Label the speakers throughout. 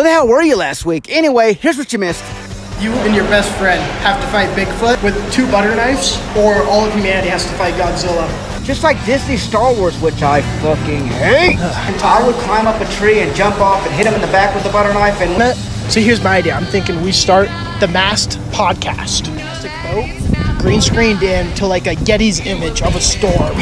Speaker 1: Where the hell were you last week? Anyway, here's what you missed.
Speaker 2: You and your best friend have to fight Bigfoot with 2 butter knives, or all of humanity has to fight Godzilla.
Speaker 1: Just like Disney Star Wars, which I fucking hate. I would climb up a tree and jump off and hit him in the back with a butter knife and...
Speaker 2: So here's my idea. I'm thinking we start the Masked podcast. Plastic boat, green screened in to like a Getty's image of a storm.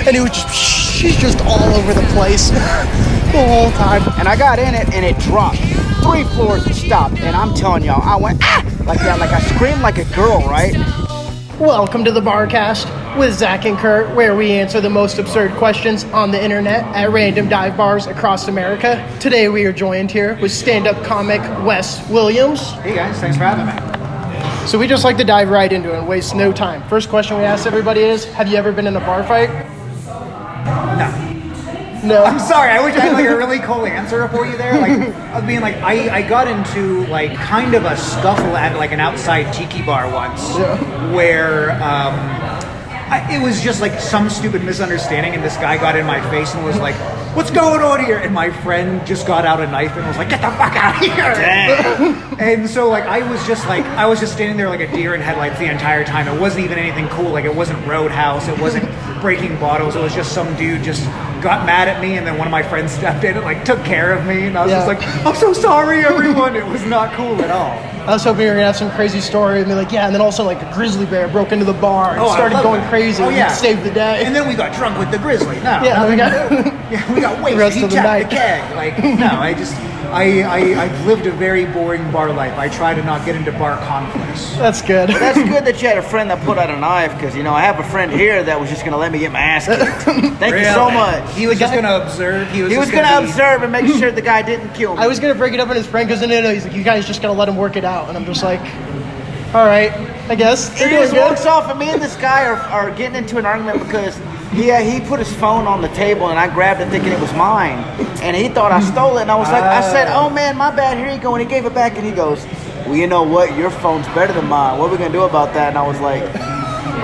Speaker 2: And it was just, she's just all over the place the whole time.
Speaker 1: And I got in it and it dropped 3 floors and stopped. And I'm telling y'all, I went, ah! Like that, like I screamed like a girl, right?
Speaker 2: Welcome to the Barcast with Zach and Kurt, where we answer the most absurd questions on the internet at random dive bars across America. Today we are joined here with stand-up comic Wes Williams.
Speaker 3: Hey guys, thanks for having me.
Speaker 2: So we just like to dive right into it and waste no time. First question we ask everybody is, have you ever been in a bar fight? No.
Speaker 3: I'm sorry, I wish I had like a really cool answer for you there. Like, I mean, like I got into like kind of a scuffle at like an outside tiki bar once, where it was just like some stupid misunderstanding, and this guy got in my face and was like, "What's going on here?" And my friend just got out a knife and was like, "Get the fuck out of here!" Dang. And so like I was just standing there like a deer in headlights the entire time. It wasn't even anything cool. Like it wasn't Roadhouse. It wasn't breaking bottles. It was just some dude just got mad at me, and then one of my friends stepped in and like took care of me, and I was just like, "I'm so sorry, everyone." It was not cool at all.
Speaker 2: I was hoping you were gonna have some crazy story and be like, yeah, and then also like a grizzly bear broke into the bar and started going crazy and saved the day.
Speaker 3: And then we got drunk with the grizzly. No,
Speaker 2: we
Speaker 3: got wasted. He tapped the keg. Like, no, I've lived a very boring bar life. I try to not get into bar conflicts.
Speaker 2: That's good.
Speaker 1: That's good that you had a friend that put out a knife, because, you know, I have a friend here that was just going to let me get my ass kicked. Thank you so much.
Speaker 3: He was just going to observe. He was
Speaker 1: going to observe and make sure the guy didn't kill me.
Speaker 2: I was going to break it up on his friend, because no, he's like, you guys just got to let him work it out. And I'm just like, all right, I guess.
Speaker 1: It just walks off, and me and this guy are getting into an argument because he put his phone on the table, and I grabbed it thinking it was mine. And he thought I stole it, and I said, "Oh man, my bad, here you go." And he gave it back, and he goes, "Well, you know what? Your phone's better than mine. What are we going to do about that?" And I was like,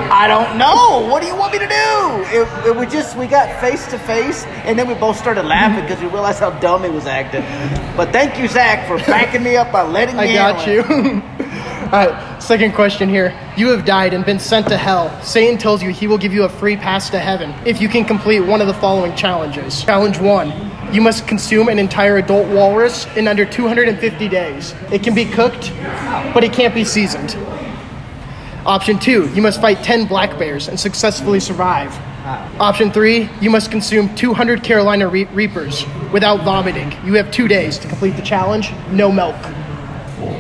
Speaker 1: "I don't know. What do you want me to do?" We got face to face, and then we both started laughing because we realized how dumb he was acting. But thank you, Zach, for backing me up by letting me
Speaker 2: I got you. All right, second question here. You have died and been sent to hell. Satan tells you he will give you a free pass to heaven if you can complete one of the following challenges. Challenge 1. You must consume an entire adult walrus in under 250 days. It can be cooked, but it can't be seasoned. Option 2. You must fight 10 black bears and successfully survive. Option 3. You must consume 200 Carolina Reapers without vomiting. You have 2 days to complete the challenge. No milk.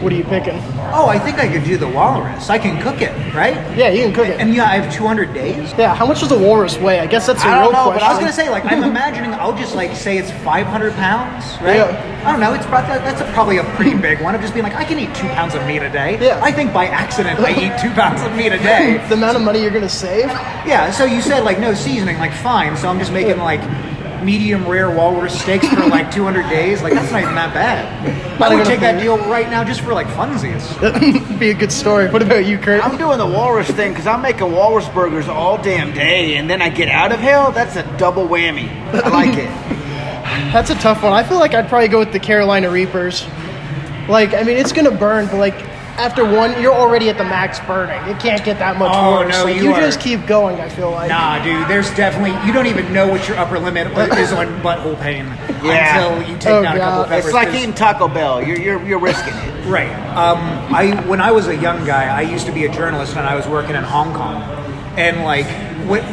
Speaker 2: What are you picking?
Speaker 3: Oh, I think I could do the walrus. I can cook it, right?
Speaker 2: Yeah, you can cook it.
Speaker 3: And I have 200 days?
Speaker 2: Yeah, how much does a walrus weigh? I guess that's a real question.
Speaker 3: But I was going to say, like, I'm imagining, I'll just, like, say it's 500 pounds, right?
Speaker 2: Yeah.
Speaker 3: I don't know, that's probably a pretty big one of just being like, I can eat 2 pounds of meat a day.
Speaker 2: Yeah.
Speaker 3: I think by accident I eat 2 pounds of meat a day.
Speaker 2: The amount of money you're going to save?
Speaker 3: Yeah, so you said, like, no seasoning, like, fine. So I'm just making, like, medium rare walrus steaks for like 200 days. Like, that's not even that bad. I would take that deal right now just for like funsies.
Speaker 2: That'd be a good story. What about you, Kurt?
Speaker 1: I'm doing the walrus thing because I'm making walrus burgers all damn day, and then I get out of hell. That's a double whammy. I like it.
Speaker 2: That's a tough one. I feel like I'd probably go with the Carolina Reapers. Like, I mean, it's gonna burn, but like after one, you're already at the max burning. It can't get that much worse.
Speaker 3: No,
Speaker 2: like, you just keep going, I feel like.
Speaker 3: Nah, dude, there's definitely, you don't even know what your upper limit is on butthole pain until you take down a couple peppers.
Speaker 1: It's like eating Taco Bell. You're risking it.
Speaker 3: Right. When I was a young guy, I used to be a journalist and I was working in Hong Kong. And like,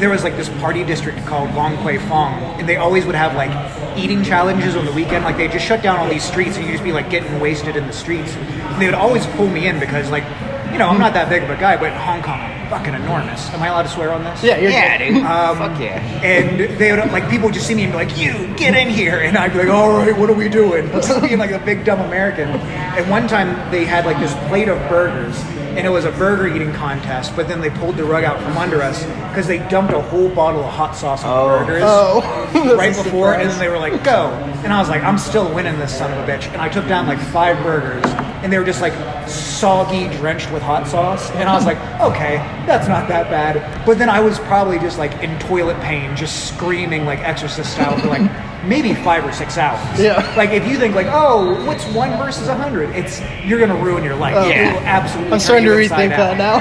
Speaker 3: there was like this party district called Long Kwai Fong, and they always would have like eating challenges on the weekend. Like, they just shut down all these streets and you just be like getting wasted in the streets. And they would always pull me in because, like, you know, I'm not that big of a guy, but Hong Kong, I'm fucking enormous. Am I allowed to swear on this?
Speaker 2: Yeah,
Speaker 1: dude. Fuck yeah.
Speaker 3: And they would, like, people would just see me and be like, "You, get in here." And I'd be like, "All right, what are we doing?" Just being like a big dumb American. And one time they had like this plate of burgers, and it was a burger eating contest, but then they pulled the rug out from under us because they dumped a whole bottle of hot sauce on the burgers right before, and then they were like, "Go." And I was like, "I'm still winning this son of a bitch." And I took down like 5 burgers, and they were just like soggy, drenched with hot sauce. And I was like, okay, that's not that bad. But then I was probably just like in toilet pain, just screaming like Exorcist style for like maybe 5 or 6 hours.
Speaker 2: Yeah.
Speaker 3: Like if you think like, oh, what's 1 versus 100? You're gonna ruin your life. It will absolutely.
Speaker 2: I'm starting to
Speaker 3: turn you inside
Speaker 2: rethink that
Speaker 3: out.
Speaker 2: now.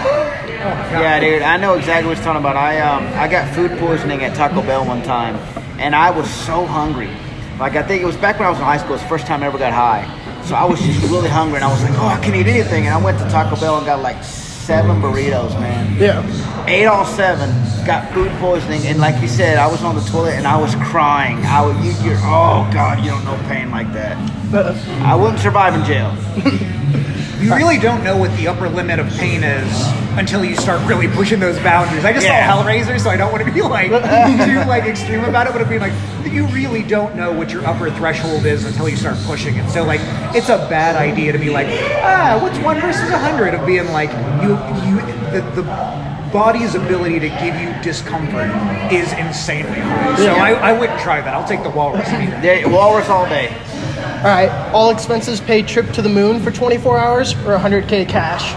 Speaker 3: Oh my God.
Speaker 1: Yeah, dude, I know exactly what you're talking about. I got food poisoning at Taco Bell one time, and I was so hungry. Like, I think it was back when I was in high school. It was the first time I ever got high. So I was just really hungry, and I was like, oh, I can't eat anything. And I went to Taco Bell and got like 7 burritos, man.
Speaker 2: Yeah.
Speaker 1: Ate all 7, got food poisoning, and like you said, I was on the toilet and I was crying. Oh God, you don't know pain like that. I wouldn't survive in jail.
Speaker 3: You really don't know what the upper limit of pain is until you start really pushing those boundaries. I just saw Hellraiser, so I don't want to be like too like extreme about it, but it'd be like you really don't know what your upper threshold is until you start pushing it. So like it's a bad idea to be like, what's 1 versus 100 of being like the body's ability to give you discomfort is insanely high. So I wouldn't try that. I'll take the walrus.
Speaker 1: Walrus all day.
Speaker 2: All right, all expenses paid trip to the moon for 24 hours or 100K cash?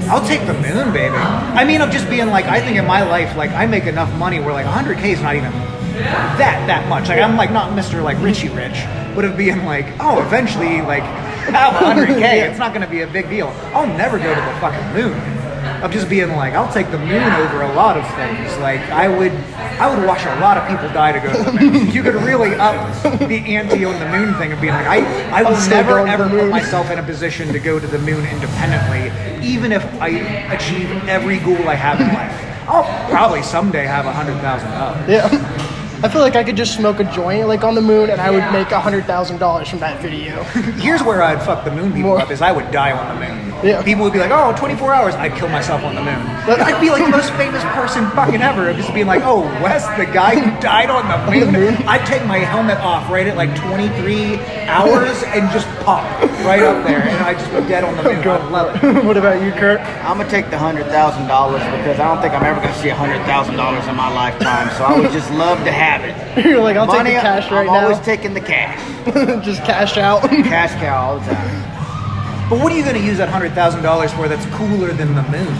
Speaker 3: I'll take the moon, baby. I mean, I'm just being like, I think in my life, like, I make enough money where like 100K is not even that much. Like, I'm like not Mr. like Richie Rich, but of being like, oh, eventually, like, have 100K. It's not going to be a big deal. I'll never go to the fucking moon. Of just being like, I'll take the moon over a lot of things. Like, I would watch a lot of people die to go to the moon. You could really up the ante on the moon thing of being like, I will never ever put myself in a position to go to the moon independently, even if I achieve every goal I have in life. I'll probably someday have $100,000.
Speaker 2: Yeah. I feel like I could just smoke a joint like on the moon and I would make $100,000 from that video.
Speaker 3: Here's where I'd fuck the moon people up, is I would die on the moon.
Speaker 2: Yeah.
Speaker 3: People would be like, oh, 24 hours, I'd kill myself on the moon. I'd be like the most famous person fucking ever. Just being like, oh, Wes, the guy who died on the moon. I'd take my helmet off right at like 23 hours and just pop right up there, and I'd just be dead on the moon. I'd love it.
Speaker 2: What about you, Kurt?
Speaker 1: I'm gonna take the $100,000 because I don't think I'm ever gonna see $100,000 in my lifetime. So I would just love to have it.
Speaker 2: You're like, I'll
Speaker 1: Money,
Speaker 2: take the cash right
Speaker 1: I'm
Speaker 2: now.
Speaker 1: always taking the cash.
Speaker 2: Just cash out.
Speaker 1: Cash cow all the time.
Speaker 3: But what are you going to use that $100,000 for that's cooler than the moon?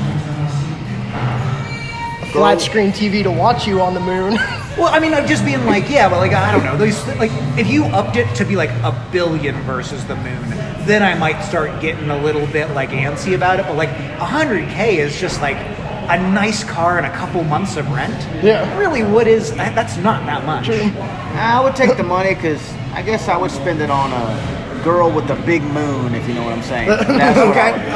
Speaker 2: Flat screen TV to watch you on the moon.
Speaker 3: Well, I mean, I'm just being like, yeah, but like, I don't know. Like, if you upped it to be like $1 billion versus the moon, then I might start getting a little bit like antsy about it. But like 100K is just like a nice car and a couple months of rent.
Speaker 2: Yeah.
Speaker 3: Really, that's not that much.
Speaker 1: I would take the money because I guess I would spend it on a girl with a big moon, if you know what I'm saying. That's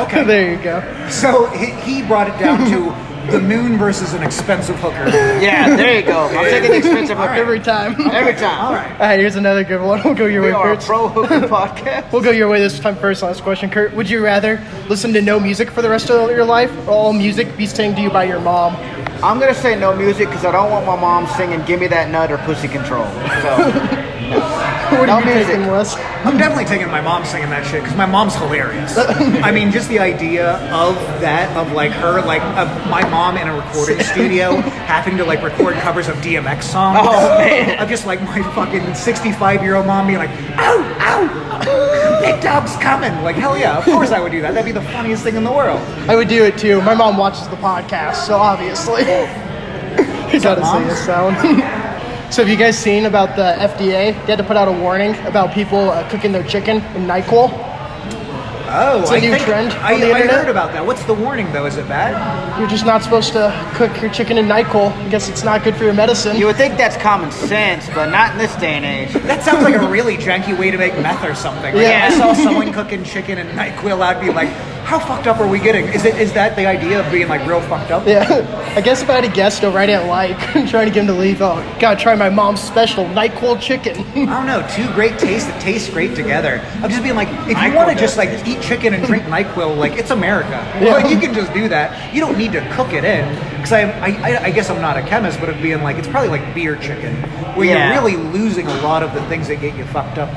Speaker 3: Okay.
Speaker 2: There you go.
Speaker 3: So he brought it down to the moon versus an expensive hooker.
Speaker 1: Yeah, there you go. I'm taking the expensive hooker
Speaker 2: Every time.
Speaker 1: every time.
Speaker 3: All right.
Speaker 2: All right, here's another good one. We'll go your
Speaker 1: We
Speaker 2: way,
Speaker 1: are a
Speaker 2: Kurt.
Speaker 1: pro hooker podcast.
Speaker 2: We'll go your way this time first. Last question, Kurt. Would you rather listen to no music for the rest of your life or all music be sang to you by your mom?
Speaker 1: I'm gonna say no music because I don't want my mom singing "Give Me That Nut" or "Pussy Control." So
Speaker 2: What
Speaker 1: No
Speaker 2: are you
Speaker 1: music.
Speaker 2: taking, Wes?
Speaker 3: I'm definitely taking my mom singing that shit because my mom's hilarious. I mean, just the idea of that, of like her, like of my mom in a recording studio having to like record covers of DMX songs.
Speaker 1: Oh, man.
Speaker 3: Of just like my fucking 65-year-old mom being like, ow, ow, big dog's coming. Like, hell yeah, of course I would do that. That'd be the funniest thing in the world.
Speaker 2: I would do it too. My mom watches the podcast, so obviously. You gotta
Speaker 3: Mom?
Speaker 2: see this sound. So have you guys seen about the FDA? They had to put out a warning about people cooking their chicken in NyQuil.
Speaker 3: Oh,
Speaker 2: It's a new trend on
Speaker 3: I
Speaker 2: the internet.
Speaker 3: heard about that. What's the warning though? Is it bad?
Speaker 2: You're just not supposed to cook your chicken in NyQuil. I guess it's not good for your medicine.
Speaker 1: you would think that's common sense, but not in this day and age.
Speaker 3: That sounds like a really janky way to make meth or something. Like,
Speaker 2: Yeah.
Speaker 3: if I saw someone cooking chicken in NyQuil, I'd be like, how fucked up are we getting? Is that the idea of being like real fucked up?
Speaker 2: Yeah, I guess if I had a guest over, I didn't like trying to get him to leave. Oh, gotta try my mom's special NyQuil chicken.
Speaker 3: I don't know, two great tastes that taste great together. I'm just being like, if you want to just like eat chicken and drink NyQuil, like it's America.
Speaker 2: Yeah.
Speaker 3: Like you can just do that. You don't need to cook it in. Because I guess I'm not a chemist, but it'd being like, it's probably like beer chicken, where
Speaker 1: Yeah.
Speaker 3: you're really losing a lot of the things that get you fucked up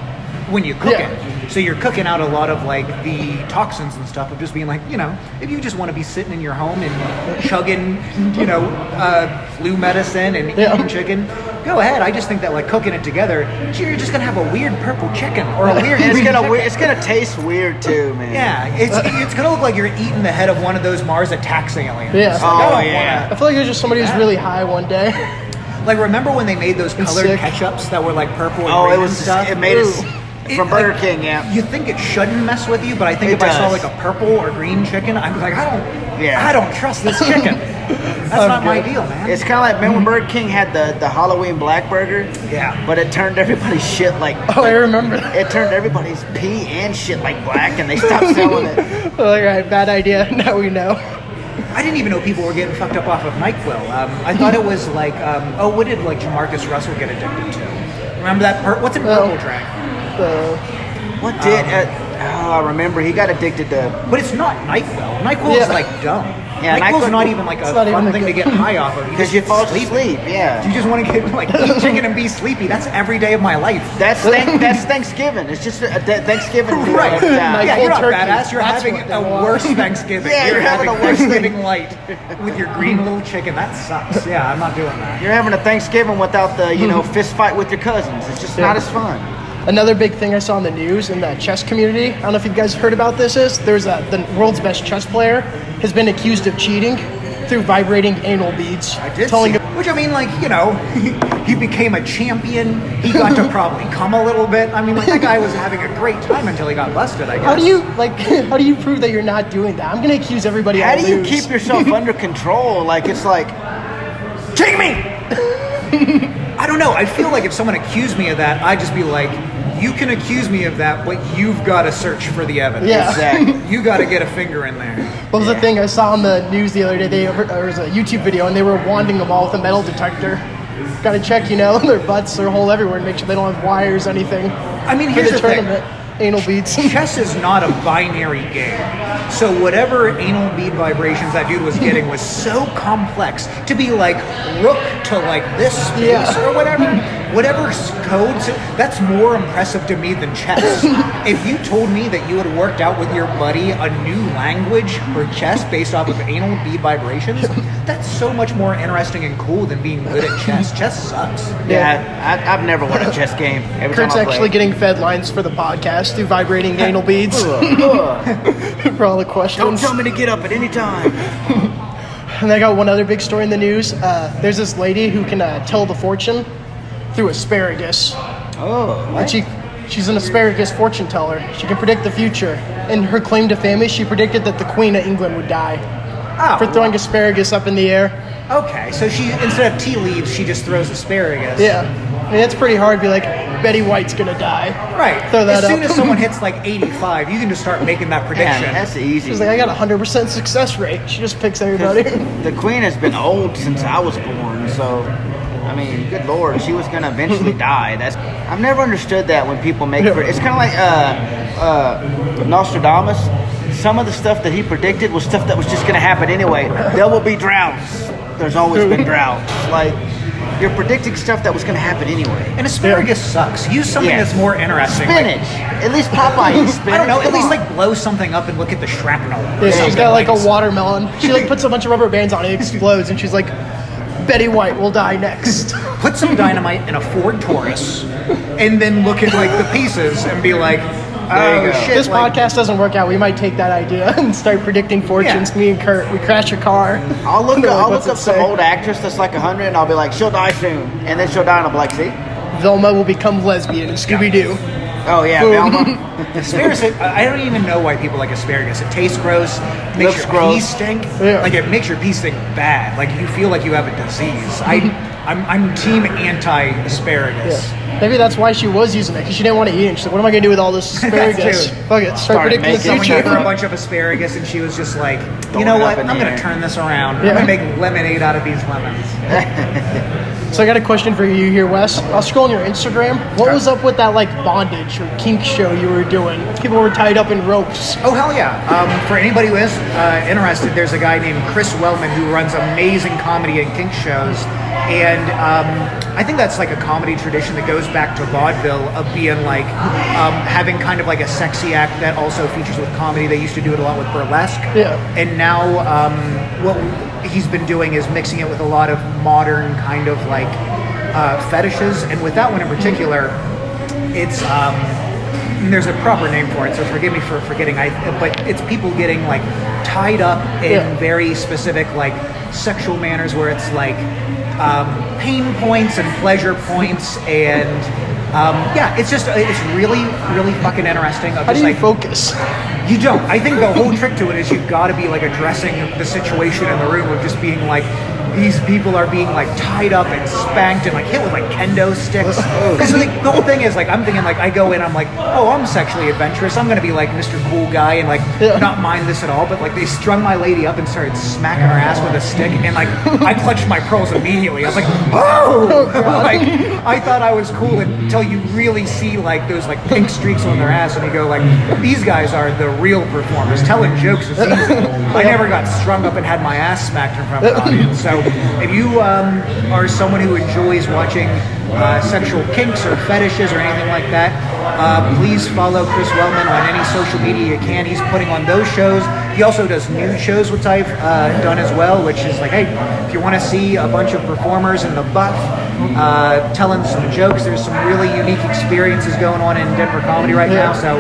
Speaker 3: when you cook
Speaker 2: Yeah.
Speaker 3: it. So you're cooking out a lot of like the toxins and stuff of just being like, you know, if you just want to be sitting in your home and chugging, you know, flu medicine and
Speaker 2: Yeah.
Speaker 3: eating chicken, go ahead. I just think that like cooking it together, you're just gonna have a weird purple chicken or a weird.
Speaker 1: It's gonna taste weird too, man.
Speaker 3: Yeah, it's gonna look like you're eating the head of one of those Mars attacks aliens.
Speaker 2: Yeah.
Speaker 3: I
Speaker 2: feel like it was just somebody who's really high one day.
Speaker 3: Like, remember when they made those colored ketchups that were like purple and green and stuff?
Speaker 1: It made us from Burger King, yeah.
Speaker 3: You think it shouldn't mess with you, but I think if I saw like a purple or green chicken, I was like, I don't trust this chicken. That's not my deal, man.
Speaker 1: It's kind of like, remember when Burger King had the Halloween black burger?
Speaker 3: Yeah.
Speaker 1: But it turned everybody's shit like...
Speaker 2: Oh, I remember that.
Speaker 1: It turned everybody's pee and shit like black, and they stopped selling it.
Speaker 2: All right, bad idea. Now we know.
Speaker 3: I didn't even know people were getting fucked up off of NyQuil. I thought it was like, what did like Jamarcus Russell get addicted to? Remember that? What's in Purple Drag?
Speaker 1: What did? I remember he got addicted to.
Speaker 3: But it's not NyQuil. NyQuil is like dumb.
Speaker 1: Yeah,
Speaker 3: NyQuil's not even like a fun thing to get high off of.
Speaker 1: Because you fall asleep. Yeah.
Speaker 3: You just want to get like eat chicken and be sleepy. That's every day of my life.
Speaker 1: That's Thanksgiving. It's just a Thanksgiving meal.
Speaker 3: Right. Yeah, you're not
Speaker 2: turkey.
Speaker 3: Badass. You're having a worse Thanksgiving.
Speaker 1: Yeah,
Speaker 3: you're having
Speaker 1: a worse
Speaker 3: Thanksgiving light with your green little chicken. That sucks. Yeah, I'm not doing that.
Speaker 1: You're having a Thanksgiving without the fist fight with your cousins. It's just not as fun.
Speaker 2: Another big thing I saw in the news in the chess community, I don't know if you guys heard about this, there's the world's best chess player has been accused of cheating through vibrating anal beads.
Speaker 3: I did which I mean, like, he became a champion. He got to probably come a little bit. I mean, like, that guy was having a great time until he got busted, I guess.
Speaker 2: How do you prove that you're not doing that? I'm going to accuse everybody
Speaker 1: How do you keep yourself under control? Like, it's like,
Speaker 3: take me! I don't know. I feel like if someone accused me of that, I'd just be like, you can accuse me of that, but you've got to search for the evidence.
Speaker 2: Yeah.
Speaker 1: Exactly.
Speaker 3: You got to get a finger in there.
Speaker 2: What was the thing I saw on the news the other day? There was a YouTube video, and they were wanding them all with a metal detector. Got to check, their butts, their hole everywhere, and make sure they don't have wires, anything.
Speaker 3: I mean, here's the
Speaker 2: tournament. Anal beads.
Speaker 3: Chess is not a binary game. So whatever anal bead vibrations that dude was getting was so complex to be like rook to like this space or whatever codes, that's more impressive to me than chess. If you told me that you had worked out with your buddy a new language for chess based off of anal bead vibrations, that's so much more interesting and cool than being good at chess. Chess sucks.
Speaker 1: Yeah, I've never won a chess game.
Speaker 2: Kurt's actually getting fed lines for the podcast through vibrating anal beads. For all the questions.
Speaker 1: Don't tell me to get up at any time.
Speaker 2: And I got one other big story in the news. There's this lady who can tell the fortune through asparagus.
Speaker 1: Oh, what?
Speaker 2: And she's an asparagus fortune teller. She can predict the future. In her claim to fame, she predicted that the Queen of England would die for throwing asparagus up in the air.
Speaker 3: Okay, so she, instead of tea leaves, she just throws asparagus.
Speaker 2: Yeah. I mean, it's pretty hard to be like, Betty White's gonna die.
Speaker 3: Right.
Speaker 2: Throw that
Speaker 3: as soon
Speaker 2: up.
Speaker 3: as someone hits like 85, you can just start making that prediction.
Speaker 1: Man, that's easy.
Speaker 2: She's like, I got 100% success rate. She just picks everybody.
Speaker 1: The Queen has been old since I was born, so I mean, good Lord, she was gonna eventually die. I've never understood that when people make it's kind of like Nostradamus. Some of the stuff that he predicted was stuff that was just gonna happen anyway. There will be droughts. There's always been droughts. Like, you're predicting stuff that was going to happen anyway.
Speaker 3: And asparagus sucks. Use something that's more interesting.
Speaker 1: Spinach. At least Popeye eats spinach.
Speaker 3: I don't know. At least like blow something up and look at the shrapnel.
Speaker 2: Yeah, she's got like a watermelon. She like puts a bunch of rubber bands on it, it explodes, and she's like, Betty White will die next.
Speaker 3: Put some dynamite in a Ford Taurus, and then look at like the pieces and be like, oh shit.
Speaker 2: This podcast doesn't work out. We might take that idea and start predicting fortunes. Me and Kurt, we crash a car.
Speaker 1: I'll look up some old actress that's like 100, and I'll be like, she'll die soon, and then she'll die, and I'll be like, see,
Speaker 2: Velma will become lesbian in Scooby-Doo.
Speaker 1: Oh yeah, Velma.
Speaker 3: Asparagus. I don't even know why people like asparagus. It tastes gross. Makes your pee stink.
Speaker 2: Yeah.
Speaker 3: Like it makes your pee stink bad. Like you feel like you have a disease. I'm team anti-asparagus.
Speaker 2: Yeah. Maybe that's why she was using it, because she didn't want to eat it. She's like, what am I going to do with all this asparagus? Fuck it, start predicting the
Speaker 3: Someone
Speaker 2: future.
Speaker 3: gave her a bunch of asparagus, and she was just like, you know what? I'm going to turn this around. I'm going to make lemonade out of these lemons.
Speaker 2: So I got a question for you here, Wes. I was scrolling your Instagram. What was up with that like bondage or kink show you were doing? People were tied up in ropes.
Speaker 3: Oh, hell yeah. For anybody who is interested, there's a guy named Chris Wellman who runs amazing comedy and kink shows. And I think that's like a comedy tradition that goes back to vaudeville of being like having kind of like a sexy act that also features with comedy. They used to do it a lot with burlesque.
Speaker 2: Yeah.
Speaker 3: And now what he's been doing is mixing it with a lot of modern kind of like fetishes, and with that one in particular, it's there's a proper name for it, so forgive me for forgetting. But it's people getting like tied up in very specific like sexual manners, where it's like pain points and pleasure points, and it's really fucking interesting.
Speaker 2: How do you focus?
Speaker 3: You don't. I think the whole trick to it is you've got to be like addressing the situation in the room of just being like, these people are being like tied up and spanked and like hit with like kendo sticks. Because the whole thing is like, I'm thinking like, I go in, I'm like, oh, I'm sexually adventurous. I'm gonna be like Mr. Cool Guy and like not mind this at all. But like they strung my lady up and started smacking her ass with a stick, and like I clutched my pearls immediately. I was like, oh! Like I thought I was cool until you really see like those like pink streaks on their ass, and you go like, these guys are the real performers. Telling jokes is easy. I never got strung up and had my ass smacked in front of an audience. So if you are someone who enjoys watching sexual kinks or fetishes or anything like that, please follow Chris Wellman on any social media you can. He's putting on those shows. He also does nude shows, which I've done as well, which is like, hey, if you want to see a bunch of performers in the buff telling some jokes, there's some really unique experiences going on in Denver comedy right now, so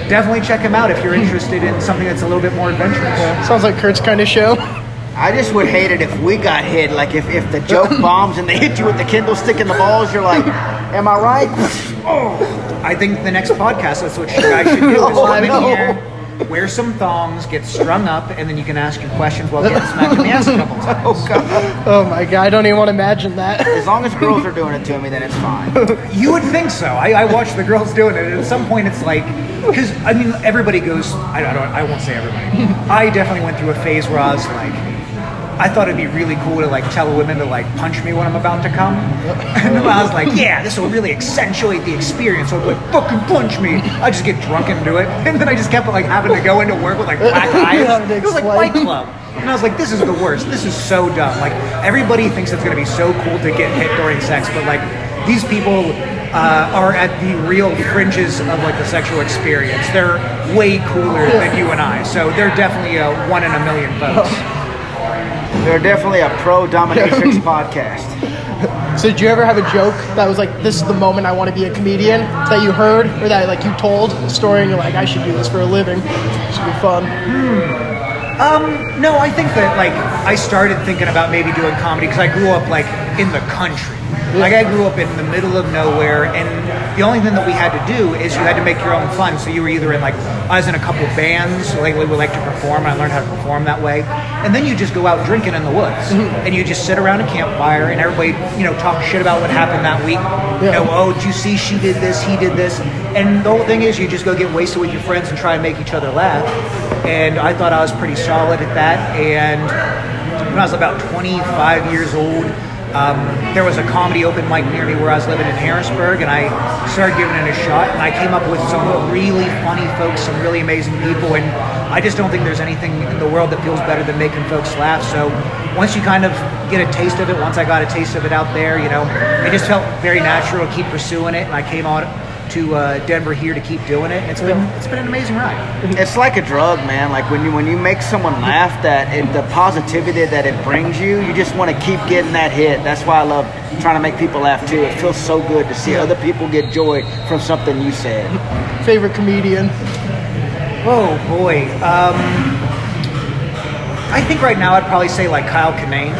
Speaker 3: definitely check him out if you're interested in something that's a little bit more adventurous.
Speaker 2: Sounds like Kurt's kind of show.
Speaker 1: I just would hate it if we got hit. Like if the joke bombs and they hit you with the Kindle stick in the balls, you're like, am I right?
Speaker 3: I think the next podcast, that's what you guys should do. Is come in here, wear some thongs, get strung up, and then you can ask your questions while getting smacked in the ass a couple times.
Speaker 1: Oh, God.
Speaker 2: Oh, my God. I don't even want to imagine that.
Speaker 1: As long as girls are doing it to me, then it's fine.
Speaker 3: You would think so. I watch the girls doing it, and at some point it's like, because, I mean, everybody goes, I won't say everybody. I definitely went through a phase where I was like, I thought it'd be really cool to like tell women to like punch me when I'm about to come. And then I was like, yeah, this will really accentuate the experience. So I'd be like, fucking punch me. I just get drunk and do it. And then I just kept like having to go into work with like black eyes. It was like Fight Club. And I was like, this is the worst. This is so dumb. Like everybody thinks it's gonna be so cool to get hit during sex, but like these people are at the real fringes of like the sexual experience. They're way cooler than you and I. So they're definitely a 1 in a million votes.
Speaker 1: They're definitely a pro-dominatrix podcast.
Speaker 2: So did you ever have a joke that was like, this is the moment I want to be a comedian, that you heard, or that like you told a story and you're like, I should do this for a living? It should be fun.
Speaker 3: No, I think that like I started thinking about maybe doing comedy because I grew up like in the country. Like I grew up in the middle of nowhere, and the only thing that we had to do is you had to make your own fun. So you were either in like, I was in a couple bands, like we would like to perform, and I learned how to perform that way. And then you just go out drinking in the woods, and you just sit around a campfire, and everybody, talk shit about what happened that week. Oh, did you see she did this, he did this, and the whole thing is you just go get wasted with your friends and try and make each other laugh. And I thought I was pretty solid at that. And when I was about 25 years old, there was a comedy open mic near me where I was living in Harrisburg, and I started giving it a shot, and I came up with some really funny folks, some really amazing people, and I just don't think there's anything in the world that feels better than making folks laugh. So once you kind of get a taste of it, once I got a taste of it out there, it just felt very natural to keep pursuing it, and I came on to Denver here to keep doing it. It's been an amazing ride.
Speaker 1: It's like a drug, man. Like when you make someone laugh, the positivity that it brings you, you just want to keep getting that hit. That's why I love trying to make people laugh too. It feels so good to see other people get joy from something you said.
Speaker 2: Favorite comedian?
Speaker 3: Oh boy. I think right now I'd probably say like Kyle Kinane.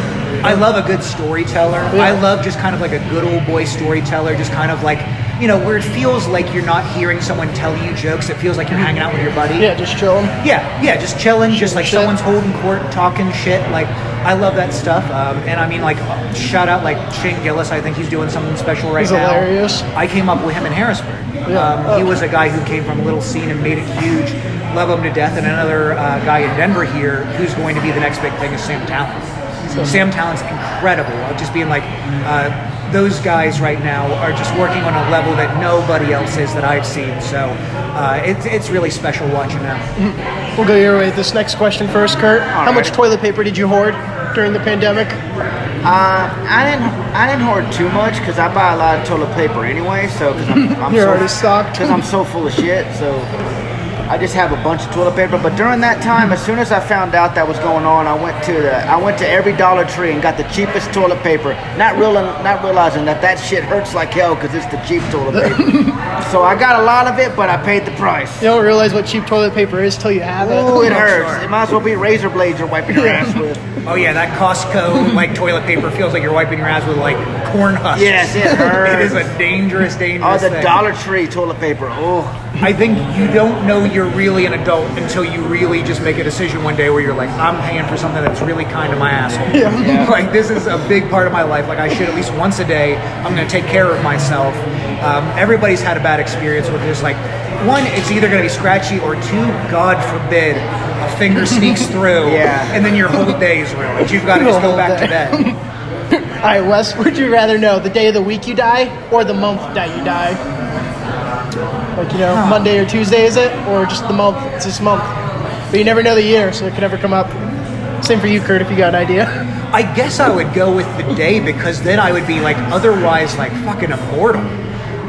Speaker 3: I love a good storyteller. I love just kind of like a good old boy storyteller, just kind of like, where it feels like you're not hearing someone tell you jokes. It feels like you're hanging out with your buddy.
Speaker 2: Yeah, just chilling.
Speaker 3: Yeah, just chilling, just like someone's holding court, talking shit. Like, I love that stuff. And I mean, like, shout out like Shane Gillis. I think he's doing something special right now.
Speaker 2: He's hilarious.
Speaker 3: I came up with him in Harrisburg. He was a guy who came from a little scene and made it huge. Love him to death. And another guy in Denver here who's going to be the next big thing is Sam Talent. Sam Talent's incredible. Just being like, those guys right now are just working on a level that nobody else is that I've seen. So it's really special watching them.
Speaker 2: We'll go your way. This next question first, Kurt. How much toilet paper did you hoard during the pandemic?
Speaker 1: I didn't hoard too much because I buy a lot of toilet paper anyway. So because I'm
Speaker 2: You're already stocked.
Speaker 1: Because I'm so full of shit. So I just have a bunch of toilet paper. But during that time, as soon as I found out that was going on, I went to every Dollar Tree and got the cheapest toilet paper, not realizing that shit hurts like hell because it's the cheap toilet paper. So I got a lot of it, but I paid the price.
Speaker 2: You don't realize what cheap toilet paper is till you have it.
Speaker 1: Ooh, it hurts. It might as well be razor blades you're wiping your ass with.
Speaker 3: Oh yeah, that Costco like toilet paper feels like you're wiping your ass with like corn husks.
Speaker 1: Yes, it hurts.
Speaker 3: It is a dangerous thing.
Speaker 1: Oh, the Dollar Tree toilet paper. Oh.
Speaker 3: I think you don't know you're really an adult until you really just make a decision one day where you're like, I'm paying for something that's really kind of my asshole.
Speaker 2: Yeah.
Speaker 3: Like, this is a big part of my life. Like, I should at least once a day, I'm going to take care of myself. Everybody's had a bad experience with this. Like, one, it's either going to be scratchy, or two, God forbid, a finger sneaks through, and then your whole day is ruined. You've got to just go back to bed.
Speaker 2: All right, Wes, would you rather know the day of the week you die or the month that you die? Like, Monday or Tuesday, is it? Or just the month? It's this month. But you never know the year, so it could ever come up. Same for you, Kurt, if you got an idea.
Speaker 3: I guess I would go with the day, because then I would be like otherwise like fucking immortal.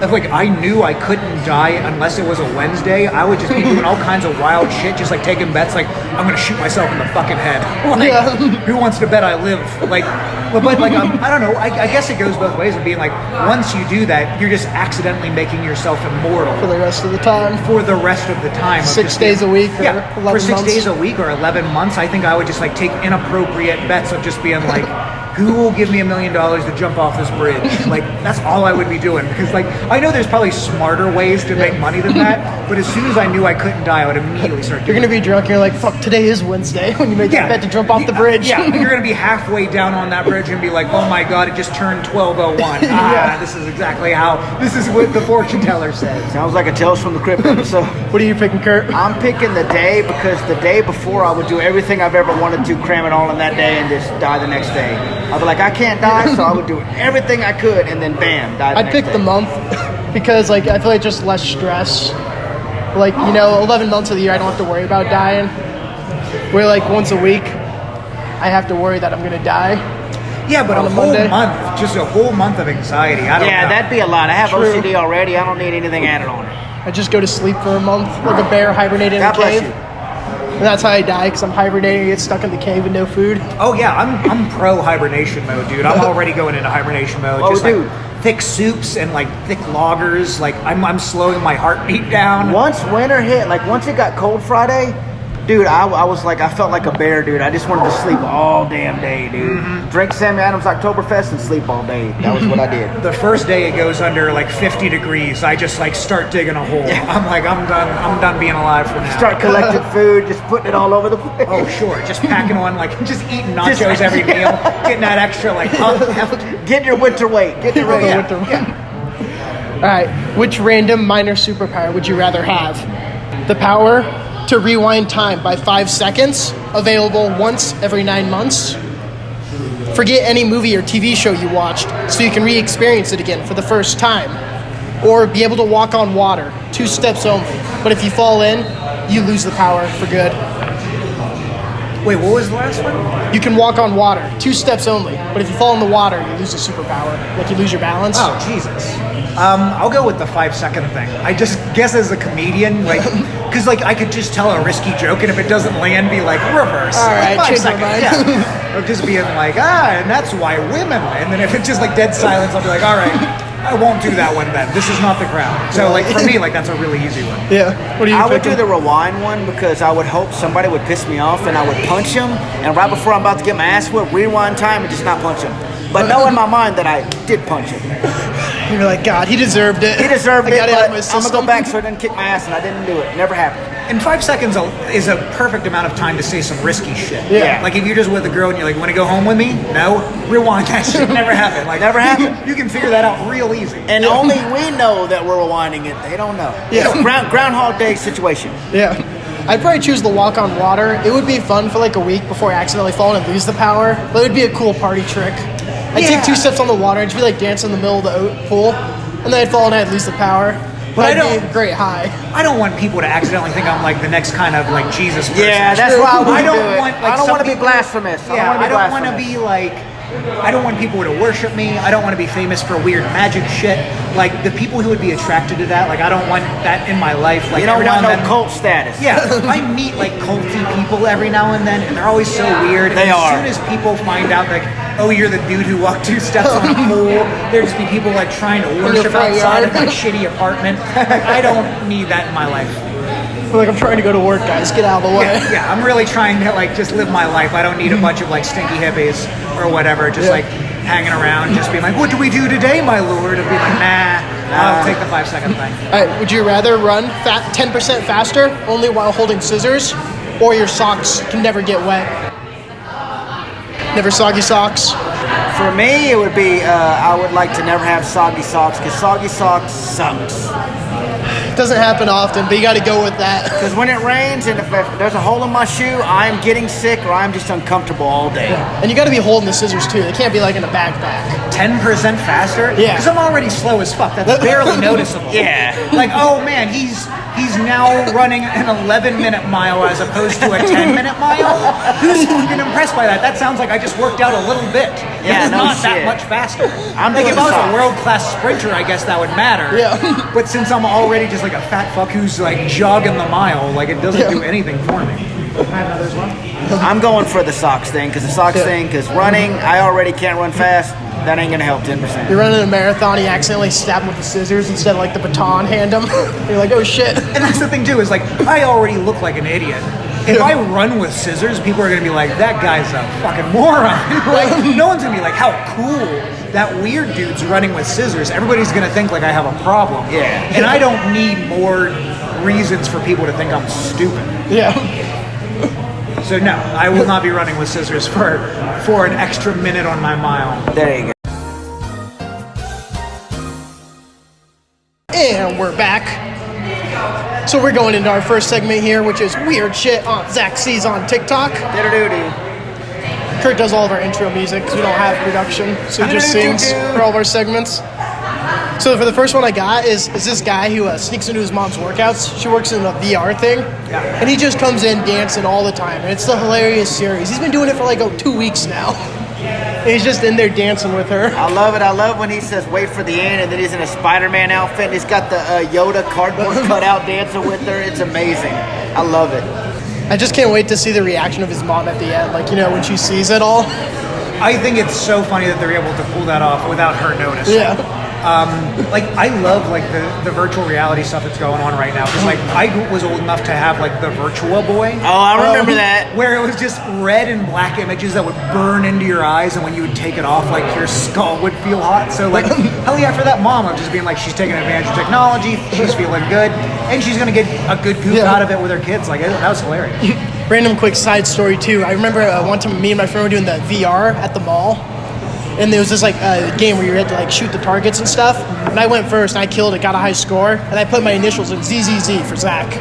Speaker 3: If like I knew I couldn't die unless it was a Wednesday, I would just be doing all kinds of wild shit, just like taking bets like I'm gonna shoot myself in the fucking head. Like, who wants to bet I live? Like, but like I don't know. I guess it goes both ways of being like, once you do that, you're just accidentally making yourself immortal
Speaker 2: For the rest of the time.
Speaker 3: For the rest of the time.
Speaker 2: 6 days a week. Or 11
Speaker 3: for 6
Speaker 2: months.
Speaker 3: days a week or 11 months. I think I would just like take inappropriate bets of just being like, who will give me $1 million to jump off this bridge? Like, that's all I would be doing. Because, like, I know there's probably smarter ways to make money than that, but as soon as I knew I couldn't die, I would immediately start doing
Speaker 2: You're going to be drunk and you're like, fuck, today is Wednesday when you make that bet to jump off the bridge.
Speaker 3: Yeah, you're going to be halfway down on that bridge and be like, oh my God, it just turned 12:01. This is exactly this is what the fortune teller says.
Speaker 1: Sounds like a Tales from the Crypt episode.
Speaker 2: What are you picking, Kurt?
Speaker 1: I'm picking the day, because the day before I would do everything I've ever wanted to, cram it all in that day, and just die the next day. I'd be like, I can't die, so I would do everything I could, and then bam, die the
Speaker 2: I'd
Speaker 1: next
Speaker 2: pick
Speaker 1: day.
Speaker 2: the month because, like, I feel like just less stress. Like, 11 months of the year, I don't have to worry about dying. Where, like, once a week, I have to worry that I'm going to die.
Speaker 3: Yeah, but
Speaker 2: on
Speaker 3: a
Speaker 2: a
Speaker 3: whole
Speaker 2: Monday.
Speaker 3: month, just a whole month of anxiety. I don't know.
Speaker 1: That'd be a lot. I have
Speaker 2: True.
Speaker 1: OCD already. I don't need anything added on it.
Speaker 2: I just go to sleep for a month, like a bear hibernating in a
Speaker 1: God bless
Speaker 2: cave.
Speaker 1: you.
Speaker 2: And that's how I die, because I'm hibernating and get stuck in the cave with no food.
Speaker 3: Oh yeah, I'm pro hibernation mode, dude. I'm already going into hibernation mode.
Speaker 1: Oh,
Speaker 3: just
Speaker 1: dude.
Speaker 3: like thick soups and like thick lagers. Like I'm slowing my heartbeat down.
Speaker 1: Once winter hit, like once it got cold Friday, dude, I was like, I felt like a bear, dude. I just wanted to sleep all damn day, dude. Drink Sammy Adams Oktoberfest and sleep all day. That was what I did.
Speaker 3: The first day it goes under like 50 degrees, I just like start digging a hole. I'm like, I'm done being alive for now.
Speaker 1: Start collecting food, just putting it all over the place.
Speaker 3: Oh sure, just packing on like just eating nachos every meal, getting that extra like
Speaker 1: Get your winter weight. Get your
Speaker 2: Winter. All right, which random minor superpower would you rather have? The power to rewind time by 5 seconds, available once every 9 months. Forget any movie or TV show you watched so you can re-experience it again for the first time. Or be able to walk on water, 2 steps only. But if you fall in, you lose the power for good.
Speaker 3: Wait, what was the last one?
Speaker 2: You can walk on water, 2 steps only. But if you fall in the water, you lose a superpower. Like you lose your balance.
Speaker 3: Oh, Jesus. I'll go with the 5 second thing. I just guess as a comedian, like, because like I could just tell a risky joke, and if it doesn't land, be like reverse.
Speaker 2: All right,
Speaker 3: 5
Speaker 2: change my
Speaker 3: seconds.
Speaker 2: mind.
Speaker 3: Yeah. Or just being like, and that's why women. And then if it's just like dead silence, I'll be like, all right, I won't do that one then. This is not the crowd. So like for me, like that's a really easy one.
Speaker 2: Yeah. What do you
Speaker 1: I would
Speaker 2: picking?
Speaker 1: do the rewind one, because I would hope somebody would piss me off and I would punch him, and right before I'm about to get my ass whipped, rewind time and just not punch him. But know in my mind that I did punch him.
Speaker 2: You're like, God, he deserved it.
Speaker 1: He deserved
Speaker 2: I
Speaker 1: it,
Speaker 2: got out of my
Speaker 1: but I'm going to
Speaker 2: system.
Speaker 1: go back so I didn't kick my ass, and I didn't do it. Never happened.
Speaker 3: And 5 seconds is a perfect amount of time to say some risky shit.
Speaker 2: Yeah.
Speaker 3: Like if you're just with a girl and you're like, want to go home with me? No. Rewind that shit. Never happened. Like
Speaker 1: Never happened.
Speaker 3: You can figure that out real easy.
Speaker 1: And only we know that we're rewinding it. They don't know.
Speaker 2: Yeah.
Speaker 1: It's a Groundhog Day situation.
Speaker 2: Yeah. I'd probably choose the walk on water. It would be fun for like a week before I accidentally fall and lose the power. But it would be a cool party trick. I'd take 2 steps on the water and just be like dancing in the middle of the pool. And then I'd fall and I'd lose the power. But
Speaker 3: I
Speaker 2: I'd be a great high.
Speaker 3: I don't want people to accidentally think I'm like the next kind of like Jesus person.
Speaker 1: Yeah, that's why I wouldn't
Speaker 3: I don't
Speaker 1: do it.
Speaker 3: want. Like,
Speaker 1: I don't
Speaker 3: some
Speaker 1: want to be
Speaker 3: people-
Speaker 1: blasphemous.
Speaker 3: Yeah, I don't want to
Speaker 1: blasphemous.
Speaker 3: be I don't want people to worship me. I don't want to be famous for weird magic shit. Like, the people who would be attracted to that, like, I don't want that in my life. Like,
Speaker 1: You don't
Speaker 3: every now
Speaker 1: want
Speaker 3: and
Speaker 1: no
Speaker 3: then,
Speaker 1: cult status.
Speaker 3: yeah, I meet like culty people every now and then, and they're always so weird.
Speaker 1: They
Speaker 3: and
Speaker 1: are.
Speaker 3: As soon as people find out, like, oh, you're the dude who walked 2 steps on a pool, there'd just be people like trying to worship
Speaker 2: front
Speaker 3: outside
Speaker 2: yard.
Speaker 3: of my shitty apartment. Like, I don't need that in my life.
Speaker 2: Like, I'm trying to go to work, guys. Get out of the way.
Speaker 3: Yeah, I'm really trying to like just live my life. I don't need a bunch of like stinky hippies or whatever, just like hanging around, just being like, what do we do today, my lord? And be like, nah, I'll take the 5-second thing.
Speaker 2: All right, would you rather run 10% faster only while holding scissors, or your socks can never get wet? Never soggy socks?
Speaker 1: For me, it would be, I would like to never have soggy socks, because soggy socks sucks.
Speaker 2: Doesn't happen often, but you got to go with that.
Speaker 1: Because when it rains and if there's a hole in my shoe, I'm getting sick or I'm just uncomfortable all day.
Speaker 2: And you got to be holding the scissors too. They can't be like in a backpack.
Speaker 3: 10% faster?
Speaker 2: Yeah.
Speaker 3: Because I'm already slow as fuck. That's barely noticeable.
Speaker 1: Yeah.
Speaker 3: Like, oh man, he's now running an 11-minute mile as opposed to a 10-minute mile? Who's fucking impressed by that? That sounds like I just worked out a little bit.
Speaker 1: Yeah,
Speaker 3: It's
Speaker 1: no
Speaker 3: not that
Speaker 1: shit.
Speaker 3: much faster.
Speaker 1: I'm
Speaker 3: like,
Speaker 1: doing
Speaker 3: if I was
Speaker 1: socks.
Speaker 3: a world-class sprinter, I guess that would matter.
Speaker 2: Yeah.
Speaker 3: But since I'm already just like a fat fuck who's like jogging the mile, like it doesn't do anything for me. I have another one.
Speaker 1: I'm going for the socks thing, because the socks thing, because running, I already can't run fast. That ain't gonna help 10%.
Speaker 2: You're running a marathon, you accidentally stab him with the scissors instead of like the baton hand him. You're like, oh shit.
Speaker 3: And that's the thing too, is like, I already look like an idiot. If I run with scissors, people are gonna be like, that guy's a fucking moron. Like, no one's gonna be like, how cool that weird dude's running with scissors. Everybody's gonna think like I have a problem.
Speaker 1: Yeah.
Speaker 3: And I don't need more reasons for people to think I'm stupid.
Speaker 2: Yeah.
Speaker 3: So no, I will not be running with scissors for an extra minute on my mile.
Speaker 1: There you go.
Speaker 2: And we're back. So we're going into our first segment here, which is weird shit on Zach sees on TikTok.
Speaker 1: Diddle-doo-doo.
Speaker 2: Kurt does all of our intro music because we don't have production, so he just sings for all of our segments. So for the first one I got is this guy who sneaks into his mom's workouts. She works in a VR thing, and he just comes in dancing all the time. And it's the hilarious series. He's been doing it for like 2 weeks now. And he's just in there dancing with her.
Speaker 1: I love it. I love when he says, wait for the end, and then he's in a Spider-Man outfit, and he's got the Yoda cardboard cutout dancing with her. It's amazing. I love it.
Speaker 2: I just can't wait to see the reaction of his mom at the end, like, you know, when she sees it all.
Speaker 3: I think it's so funny that they're able to pull that off without her noticing.
Speaker 2: Yeah.
Speaker 3: Like, I love like the virtual reality stuff that's going on right now. Because like I was old enough to have like the Virtua Boy.
Speaker 1: Oh, I remember that.
Speaker 3: Where it was just red and black images that would burn into your eyes, and when you would take it off, like your skull would feel hot. So like, hell yeah, for that mom of just being like, she's taking advantage of technology, she's feeling good, and she's gonna get a good goof out of it with her kids. Like, that was hilarious.
Speaker 2: Random quick side story too. I remember one time me and my friend were doing the VR at the mall. And there was this like game where you had to like shoot the targets and stuff. And I went first and I killed it, got a high score, and I put my initials in ZZZ for Zach.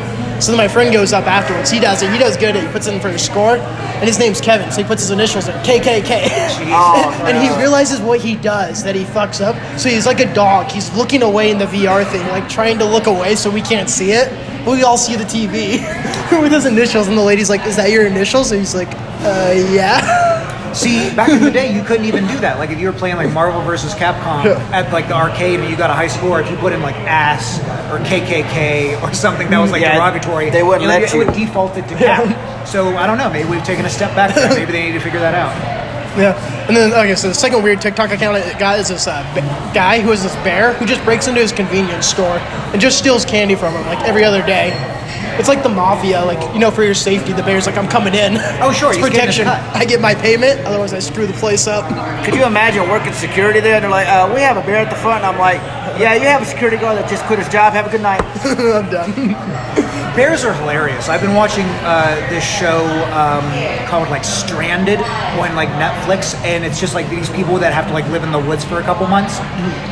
Speaker 2: So then my friend goes up afterwards. He does it. He does good. He puts it in for his score, and his name's Kevin. So he puts his initials in KKK.
Speaker 1: Oh,
Speaker 2: And he realizes what he does, that he fucks up. So he's like a dog. He's looking away in the VR thing, like trying to look away so we can't see it. But we all see the TV with his initials, and the lady's like, "Is that your initials?" And he's like, "Yeah."
Speaker 3: See, back in the day, you couldn't even do that. Like, if you were playing like Marvel vs. Capcom at like the arcade and you got a high score, if you put in like ass or KKK or something that was like derogatory,
Speaker 1: they wouldn't let you.
Speaker 3: It would default it to cap. So I don't know. Maybe we've taken a step back there. Maybe they need to figure that out.
Speaker 2: Yeah, and then okay, so the second weird TikTok account I got is this guy who is this bear who just breaks into his convenience store and just steals candy from him like every other day. It's like the mafia, like, you know, for your safety, the bear's like, I'm coming in.
Speaker 3: Oh, sure,
Speaker 2: It's
Speaker 3: he's getting his
Speaker 2: protection.
Speaker 3: cut.
Speaker 2: I get my payment, otherwise I screw the place up.
Speaker 1: Could you imagine working security there? They're like, we have a bear at the front. And I'm like, yeah, you have a security guard that just quit his job. Have a good night.
Speaker 2: I'm done.
Speaker 3: Bears are hilarious. I've been watching this show called like Stranded on like Netflix, and it's just like these people that have to like live in the woods for a couple months,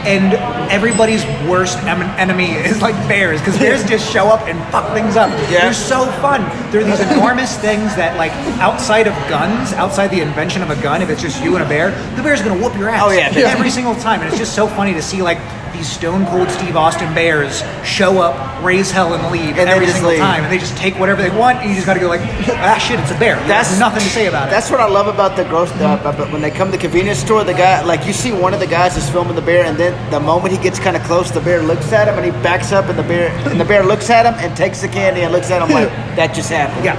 Speaker 3: and everybody's worst enemy is like bears, because bears just show up and fuck things up.
Speaker 1: Yeah.
Speaker 3: They're so fun. They're these enormous things that like outside of guns, outside the invention of a gun, if it's just you and a bear, the bear's gonna whoop your ass.
Speaker 1: Oh, yeah.
Speaker 3: Every single time, and it's just so funny to see like these stone cold Steve Austin bears show up, raise hell, and leave
Speaker 1: And
Speaker 3: every
Speaker 1: they just
Speaker 3: single
Speaker 1: leave.
Speaker 3: time, and they just take whatever they want, and you just got to go like, ah, shit, it's a bear. There's nothing to say about it.
Speaker 1: That's what I love about the gross stuff. But when they come to the convenience store, the guy, like you see one of the guys is filming the bear, and then the moment he gets kind of close, the bear looks at him, and he backs up, and the bear looks at him and takes the candy and looks at him like that just happened.
Speaker 3: Yeah,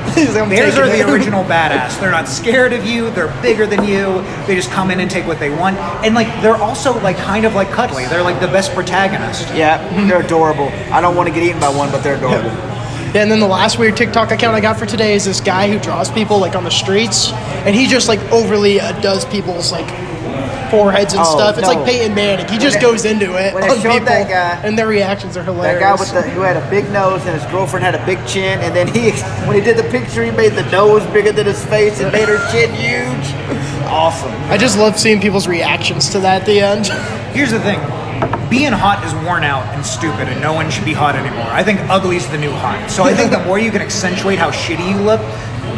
Speaker 3: bears are the original badass. They're not scared of you. They're bigger than you. They just come in and take what they want, and like they're also like kind of like cuddly. They're like the best protagonist.
Speaker 1: Yeah, they're adorable. I don't want to get eaten by one, but they're adorable.
Speaker 2: Yeah, and then the last weird TikTok account I got for today is this guy who draws people like on the streets, and he just like overly does people's like foreheads and stuff. It's like Peyton Manning. He just goes into it
Speaker 1: when
Speaker 2: on
Speaker 1: they showed
Speaker 2: people,
Speaker 1: that guy,
Speaker 2: and their reactions are hilarious.
Speaker 1: That guy who had a big nose and his girlfriend had a big chin, and then when he did the picture, he made the nose bigger than his face and made her chin huge. Awesome.
Speaker 2: I just love seeing people's reactions to that at the end.
Speaker 3: Here's the thing. Being hot is worn out and stupid, and no one should be hot anymore. I think ugly's the new hot. So I think the more you can accentuate how shitty you look,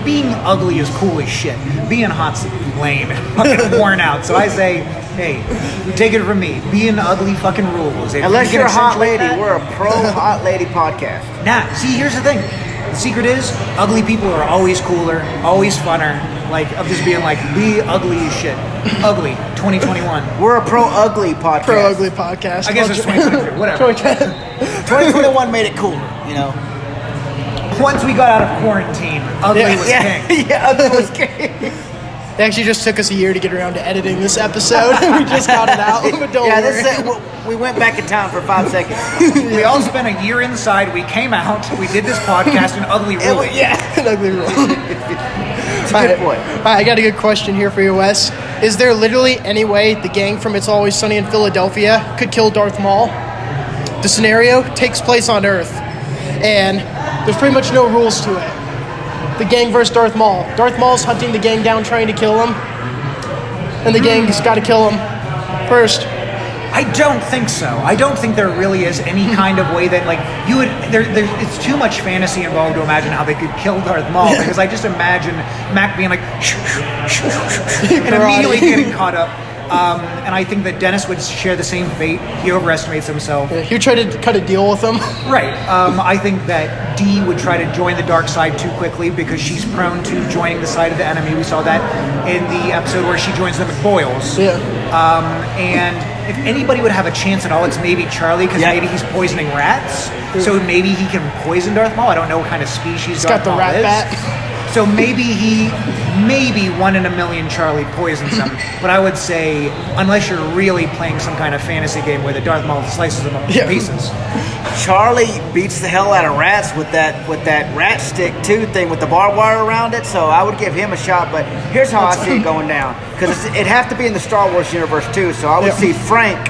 Speaker 3: being ugly is cool as shit. Being hot's lame and fucking worn out. So I say, hey, you take it from me. Being ugly fucking rules. If
Speaker 1: Unless
Speaker 3: you
Speaker 1: you're a
Speaker 3: can
Speaker 1: hot
Speaker 3: accentuate
Speaker 1: lady,
Speaker 3: that-
Speaker 1: we're a pro hot lady podcast.
Speaker 3: Nah, see, here's the thing. The secret is, ugly people are always cooler, always funner. Like, of just being like, be ugly as shit. Ugly, 2021.
Speaker 1: We're a pro ugly podcast.
Speaker 2: Pro ugly podcast.
Speaker 3: I guess it's 2023, whatever.
Speaker 1: 2021 made it cooler, you know.
Speaker 3: Once we got out of quarantine, ugly was king.
Speaker 1: Yeah, ugly was king.
Speaker 2: It actually just took us a year to get around to editing this episode. We just got it out, but don't worry.
Speaker 1: We went back in time for 5 seconds.
Speaker 3: We all spent a year inside. We came out. We did this podcast in ugly rules.
Speaker 2: An ugly rule.
Speaker 1: It's a good point.
Speaker 2: All right, I got a good question here for you, Wes. Is there literally any way the gang from It's Always Sunny in Philadelphia could kill Darth Maul? The scenario takes place on Earth, and there's pretty much no rules to it. The gang versus Darth Maul. Darth Maul's hunting the gang down, trying to kill him, and the gang's got to kill him first.
Speaker 3: I don't think so. I don't think there really is any kind of way that, like, you would. It's too much fantasy involved to imagine how they could kill Darth Maul. Because I just imagine Mac being like, and immediately getting caught up. And I think that Dennis would share the same fate. He overestimates himself.
Speaker 2: He tried to cut a deal with him.
Speaker 3: Right. I think that Dee would try to join the dark side too quickly because she's prone to joining the side of the enemy. We saw that in the episode where she joins the McBoyles.
Speaker 2: Yeah.
Speaker 3: And if anybody would have a chance at all, it's maybe Charlie, because maybe he's poisoning rats. So maybe he can poison Darth Maul. I don't know what kind of species
Speaker 2: He's
Speaker 3: Darth
Speaker 2: got the
Speaker 3: Maul
Speaker 2: rat
Speaker 3: is.
Speaker 2: bat.
Speaker 3: So maybe 1 in a million Charlie poisons him. But I would say, unless you're really playing some kind of fantasy game where the Darth Maul slices them up into pieces.
Speaker 1: Charlie beats the hell out of rats with that rat stick too thing with the barbed wire around it. So I would give him a shot. But here's how I see it going down, because it'd have to be in the Star Wars universe too. So I would see Frank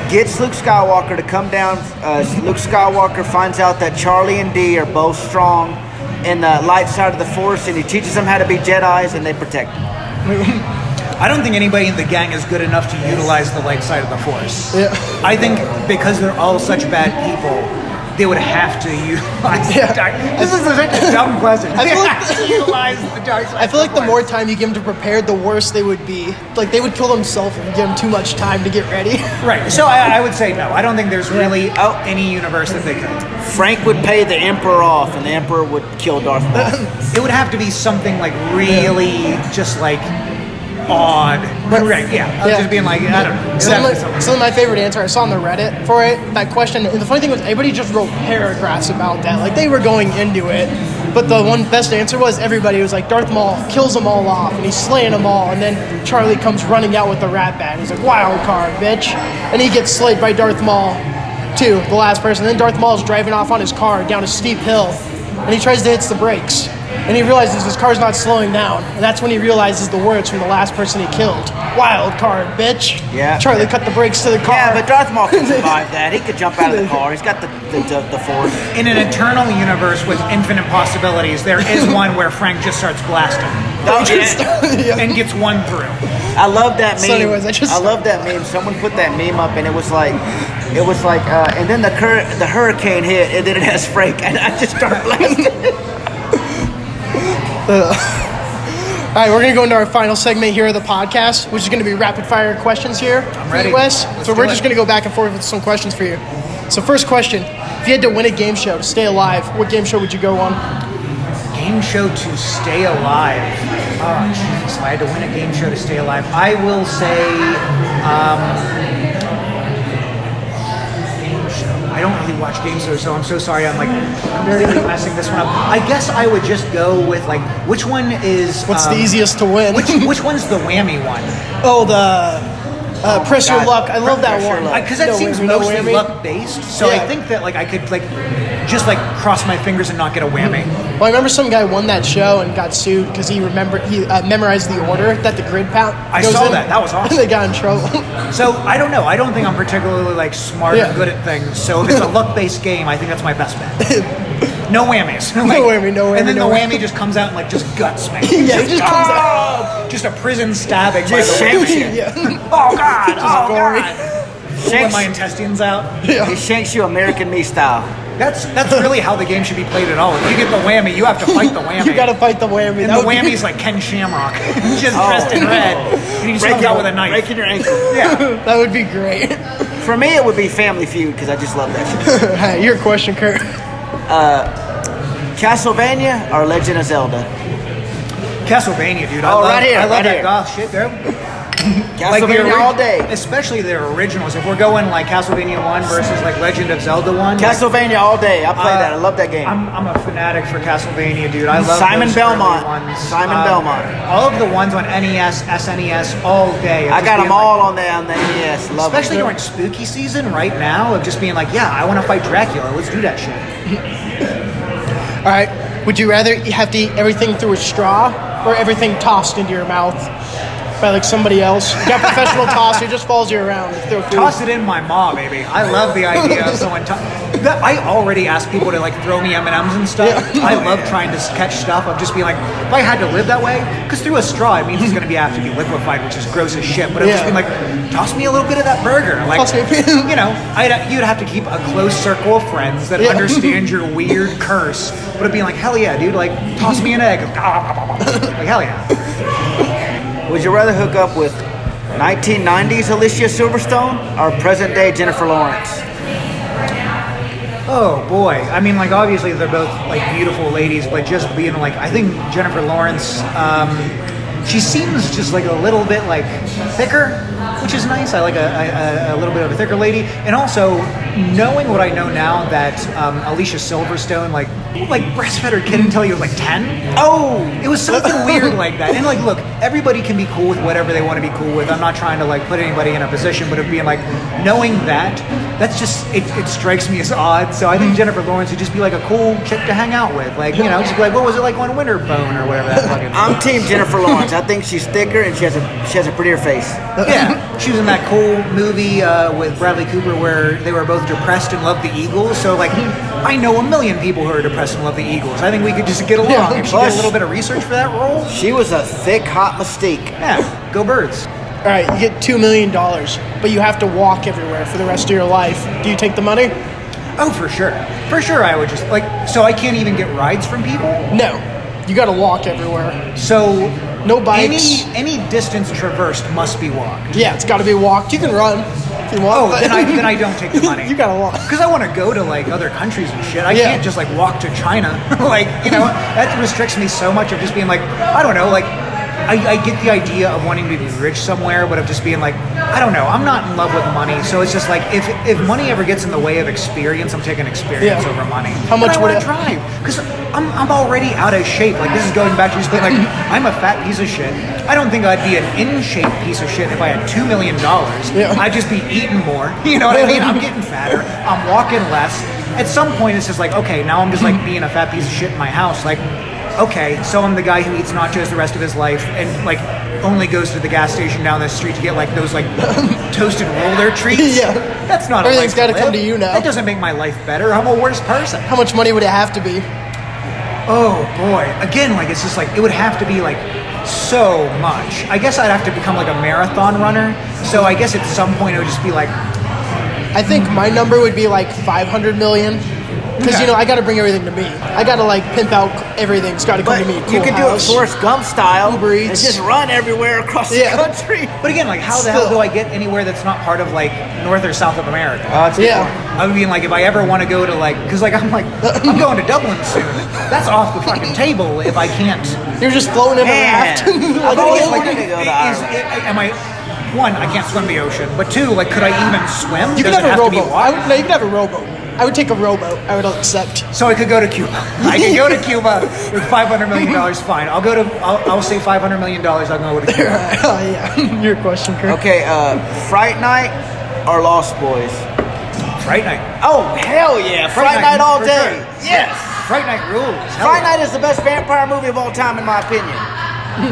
Speaker 1: gets Luke Skywalker to come down. Luke Skywalker finds out that Charlie and Dee are both strong in the light side of the Force, and he teaches them how to be Jedis, and they protect them.
Speaker 3: I don't think anybody in the gang is good enough to utilize the light side of the Force.
Speaker 2: Yeah.
Speaker 3: I think because they're all such bad people, they would have to utilize the dark. This is such a dumb question.
Speaker 2: I feel like
Speaker 3: to utilize the dark side.
Speaker 2: I feel like
Speaker 3: of the
Speaker 2: the more
Speaker 3: Force.
Speaker 2: time you give them to prepare, the worse they would be. Like, they would kill themselves if you give them too much time to get ready.
Speaker 3: Right. So I would say no. I don't think there's really any universe that they could.
Speaker 1: Frank would pay the Emperor off, and the Emperor would kill Darth Maul.
Speaker 3: It would have to be something like really just like odd. But right, just being like, I don't know. It would have to be something.
Speaker 2: Some of my favorite answer I saw on the Reddit for it, that question, and the funny thing was everybody just wrote paragraphs about that. Like, they were going into it. But the one best answer was everybody was like, Darth Maul kills them all off, and he's slaying them all, and then Charlie comes running out with the rat bat. He's like, wild card, bitch. And he gets slayed by Darth Maul, too, the last person. And then Darth Maul's driving off on his car down a steep hill, and he tries to hit the brakes. And he realizes his car's not slowing down. And that's when he realizes the words from the last person he killed. Wild card, bitch.
Speaker 1: Yeah.
Speaker 2: Charlie cut the brakes to the car.
Speaker 1: Yeah, but Darth Maul can survive that. He could jump out of the car. He's got the Force.
Speaker 3: In an eternal universe with infinite possibilities, there is one where Frank just starts blasting and gets one through.
Speaker 1: I love that meme.
Speaker 2: So anyways,
Speaker 1: I love that meme. Someone put that meme up, and it was like, and then the hurricane hit, and then it has Frank, and I just start blasting.
Speaker 2: All right, we're going to go into our final segment here of the podcast, which is going to be rapid fire questions here.
Speaker 3: I'm ready.
Speaker 2: Wes. So we're just
Speaker 3: it.
Speaker 2: going to go back and forth with some questions for you. So first question, if you had to win a game show to stay alive, what game show would you go on?
Speaker 3: Game show to stay alive. Oh, Jesus. If I had to win a game show to stay alive, I will say game show. I don't really watch game shows, so I'm so sorry. I'm really messing this one up. I guess I would just go with which one is...
Speaker 2: What's the easiest to win?
Speaker 3: Which one's the whammy one?
Speaker 2: Oh, the... Press Your Luck. I love that one.
Speaker 3: Because that seems mostly luck-based, so I think that I could just cross my fingers and not get a whammy.
Speaker 2: Well, I remember some guy won that show and got sued because he memorized the order that the grid goes
Speaker 3: I saw
Speaker 2: in.
Speaker 3: that. That was awesome.
Speaker 2: They got in trouble.
Speaker 3: So I don't know. I don't think I'm particularly smart or good at things. So if it's a luck-based game, I think that's my best bet. No whammies.
Speaker 2: No whammy.
Speaker 3: And then the whammy just comes out and just guts me.
Speaker 2: Yeah, it just comes out.
Speaker 3: Just a prison stabbing.
Speaker 1: Just shanks you.
Speaker 2: Yeah.
Speaker 3: Oh God! Oh
Speaker 2: gory.
Speaker 3: God! Pulling my intestines out.
Speaker 1: He shanks you American me style.
Speaker 3: That's really how the game should be played at all. If you get the whammy, you have to fight the whammy.
Speaker 2: You got to fight the whammy.
Speaker 3: And the whammy's like Ken Shamrock, just dressed in red. And he just comes out with a knife.
Speaker 1: Breaking your ankle.
Speaker 3: Yeah.
Speaker 2: That would be great.
Speaker 1: For me, it would be Family Feud because I just love that shit.
Speaker 2: Hey, your question, Kurt.
Speaker 1: Castlevania or Legend of Zelda?
Speaker 3: Castlevania, dude.
Speaker 1: Oh, right here,
Speaker 3: I love
Speaker 1: right
Speaker 3: that
Speaker 1: here.
Speaker 3: goth shit, bro.
Speaker 1: Castlevania all day.
Speaker 3: Especially the originals. If we're going Castlevania 1 versus Legend of Zelda 1.
Speaker 1: Castlevania all day. I play that. I love that game.
Speaker 3: I'm a fanatic for Castlevania, dude. I love
Speaker 1: Simon
Speaker 3: those
Speaker 1: Belmont.
Speaker 3: early ones.
Speaker 1: Simon Belmont.
Speaker 3: All of the ones on NES, SNES, all day.
Speaker 1: I got them all on the NES. Love
Speaker 3: especially
Speaker 1: them.
Speaker 3: during spooky season right now, of just being yeah, I want to fight Dracula. Let's do that shit.
Speaker 2: All right. Would you rather have to eat everything through a straw or everything tossed into your mouth by somebody else? You got professional tosser, just follows you around.
Speaker 3: Toss it in my maw, baby. I love the idea of someone. I already ask people to throw me M&Ms and stuff. Yeah. I love trying to catch stuff. Of just being if I had to live that way, because through a straw it means it's going to have to be liquefied, which is gross as shit. But I'm just being toss me a little bit of that burger. You'd have to keep a close circle of friends that understand your weird curse. But it'd be hell yeah, dude. Toss me an egg. Hell yeah.
Speaker 1: Would you rather hook up with 1990s Alicia Silverstone or present day Jennifer Lawrence?
Speaker 3: Oh boy. I mean, obviously they're both beautiful ladies, but just being I think Jennifer Lawrence, she seems just a little bit thicker, which is nice. I like a little bit of a thicker lady. And also, knowing what I know now that Alicia Silverstone breastfed her kid until he was 10. Oh, it was something weird like that. And look, everybody can be cool with whatever they want to be cool with. I'm not trying to put anybody in a position, but of being knowing that's just it strikes me as odd. So I think Jennifer Lawrence would just be a cool chick to hang out with. Just be what was it on Winterbone or whatever that fucking.
Speaker 1: I'm team Jennifer Lawrence. I think she's thicker and she has a prettier face.
Speaker 3: Yeah, she was in that cool movie with Bradley Cooper where they were both depressed and loved the Eagles. So I know a million people who are depressed and love the Eagles. I think we could just get along. If she did a little bit of research for that role.
Speaker 1: She was a thick, hot mystique.
Speaker 3: Yeah, go Birds.
Speaker 2: All right, you get $2 million, but you have to walk everywhere for the rest of your life. Do you take the money?
Speaker 3: Oh, for sure. For sure, I would just so I can't even get rides from people?
Speaker 2: No, you got to walk everywhere.
Speaker 3: So
Speaker 2: no bikes.
Speaker 3: Any distance traversed must be walked.
Speaker 2: Yeah, it's got to be walked. You can run if you want.
Speaker 3: Oh, then I don't take the money.
Speaker 2: You got to walk.
Speaker 3: Because I want to go to other countries and shit. I can't just walk to China. That restricts me so much of just being I don't know, I get the idea of wanting to be rich somewhere, but of just being I don't know, I'm not in love with money, so it's just if money ever gets in the way of experience, I'm taking experience over money.
Speaker 2: How much would
Speaker 3: I drive? Because I'm already out of shape. This is going back to just being I'm a fat piece of shit. I don't think I'd be an in-shape piece of shit if I had $2 million. Yeah. I'd just be eating more. You know what I mean? I'm getting fatter. I'm walking less. At some point, it's just okay, now I'm just being a fat piece of shit in my house. Okay, so I'm the guy who eats nachos the rest of his life and only goes to the gas station down the street to get those toasted roller treats.
Speaker 2: Yeah,
Speaker 3: that's not.
Speaker 2: Everything's got to come
Speaker 3: live.
Speaker 2: to you now.
Speaker 3: That doesn't make my life better. I'm a worse person.
Speaker 2: How much money would it have to be?
Speaker 3: Oh boy, again, it's just it would have to be so much. I guess I'd have to become a marathon runner. So I guess at some point it would just be
Speaker 2: I think my number would be 500 million. Because, I got to bring everything to me. I got to, pimp out everything. It's got to come
Speaker 1: But
Speaker 2: to me.
Speaker 1: you can do it Forrest Gump style
Speaker 2: Uber
Speaker 1: and
Speaker 2: Eats.
Speaker 1: just run everywhere across the country.
Speaker 3: But again, how the hell do I get anywhere that's not part of North or South of America? I mean, if I ever want to go to because I'm going to Dublin soon. That's off the fucking table if I can't.
Speaker 2: You're just floating in a raft.
Speaker 1: I've always wanted to go to Ireland.
Speaker 3: One, I can't swim the ocean, but two, could I even swim?
Speaker 2: You can
Speaker 3: Does
Speaker 2: have
Speaker 3: it
Speaker 2: a
Speaker 3: have to be
Speaker 2: rowboat.
Speaker 3: water?
Speaker 2: You can have a rowboat. I would take a rowboat. I would accept.
Speaker 3: So I could go to Cuba. I could go to Cuba with $500 million. Fine. I'll say $500 million. I'll go to Cuba.
Speaker 2: Yeah. Your question, Kurt.
Speaker 1: Okay, Fright Night or Lost Boys?
Speaker 3: Fright Night.
Speaker 1: Oh, hell yeah. Fright Night all day.
Speaker 3: Sure.
Speaker 1: Yes.
Speaker 3: Fright Night rules.
Speaker 1: Fright Night is the best vampire movie of all time, in my opinion.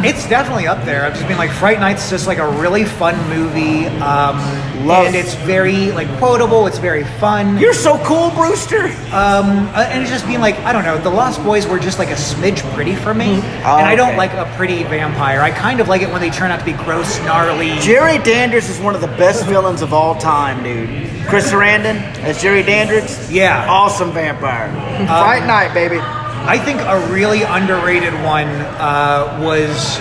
Speaker 3: It's definitely up there. I've just been Fright Night's just a really fun movie. And it's very quotable. It's very fun.
Speaker 1: You're so cool, Brewster.
Speaker 3: And it's just being I don't know. The Lost Boys were just a smidge pretty for me, and I don't like a pretty vampire. I kind of like it when they turn out to be gross, gnarly.
Speaker 1: Jerry Dandridge is one of the best villains of all time, dude. Chris Sarandon as Jerry Dandridge.
Speaker 3: Yeah,
Speaker 1: awesome vampire. Fright Night, baby.
Speaker 3: I think a really underrated one was